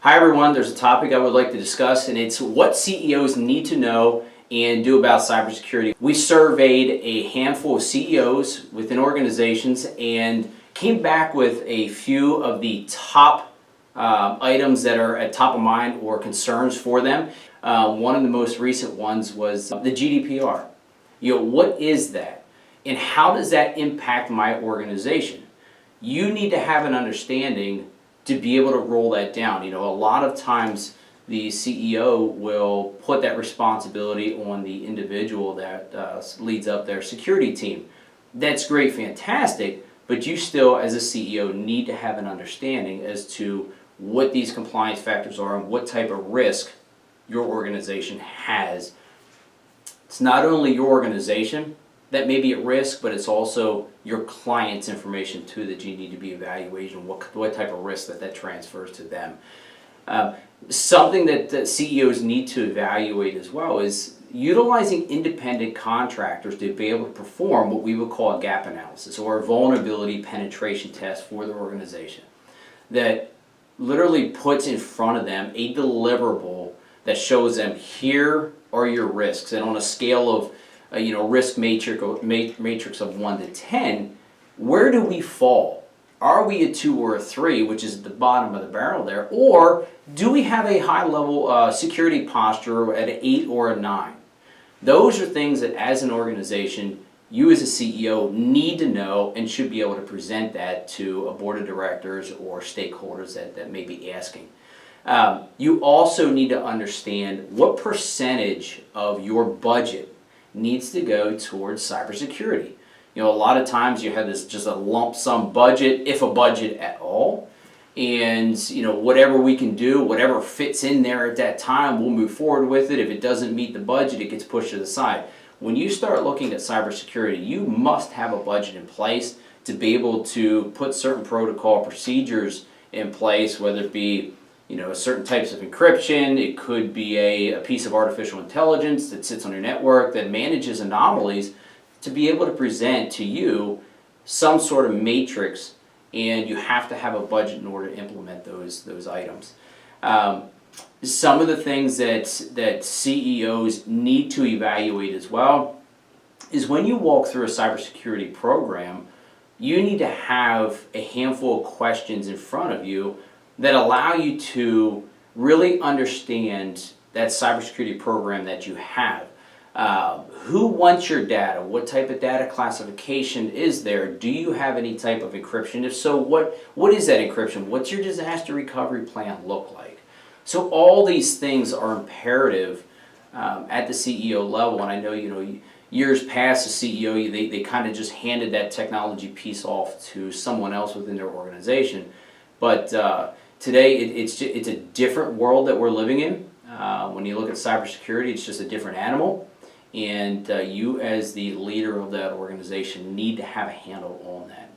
Hi everyone, there's a topic I would like to discuss, and it's what CEOs need to know and do about cybersecurity. We surveyed a handful of CEOs within organizations and came back with a few of the top items that are at top of mind or concerns for them. One of the most recent ones was the GDPR. What is that? And how does that impact my organization? You need to have an understanding to be able to roll that down. A lot of times the CEO will put that responsibility on the individual that leads up their security team. That's great, fantastic, but you still, as a CEO, need to have an understanding as to what these compliance factors are and what type of risk your organization has. It's not only your organization that may be at risk, but it's also your client's information too that you need to be evaluating what type of risk that transfers to them. Something that CEOs need to evaluate as well is utilizing independent contractors to be able to perform what we would call a gap analysis or a vulnerability penetration test for their organization that literally puts in front of them a deliverable that shows them here are your risks, and on a scale of risk matrix of 1 to 10, where do we fall? Are we a 2 or a 3, which is at the bottom of the barrel there, or do we have a high level security posture at an 8 or a 9? Those are things that as an organization, you as a CEO need to know and should be able to present that to a board of directors or stakeholders that may be asking. You also need to understand what percentage of your budget needs to go towards cybersecurity. A lot of times you have this just a lump sum budget, if a budget at all, and whatever we can do, whatever fits in there at that time, we'll move forward with it. If it doesn't meet the budget, it gets pushed to the side. When you start looking at cybersecurity, you must have a budget in place to be able to put certain protocol procedures in place, whether it be certain types of encryption. It could be a piece of artificial intelligence that sits on your network that manages anomalies to be able to present to you some sort of matrix, and you have to have a budget in order to implement those items. Some of the things that CEOs need to evaluate as well is when you walk through a cybersecurity program, you need to have a handful of questions in front of you that allow you to really understand that cybersecurity program that you have. Who wants your data? What type of data classification is there? Do you have any type of encryption? If so, what is that encryption? What's your disaster recovery plan look like? So all these things are imperative at the CEO level, and I know years past the CEO, they kind of just handed that technology piece off to someone else within their organization, but today, it's a different world that we're living in. When you look at cybersecurity, it's just a different animal. And you as the leader of that organization need to have a handle on that.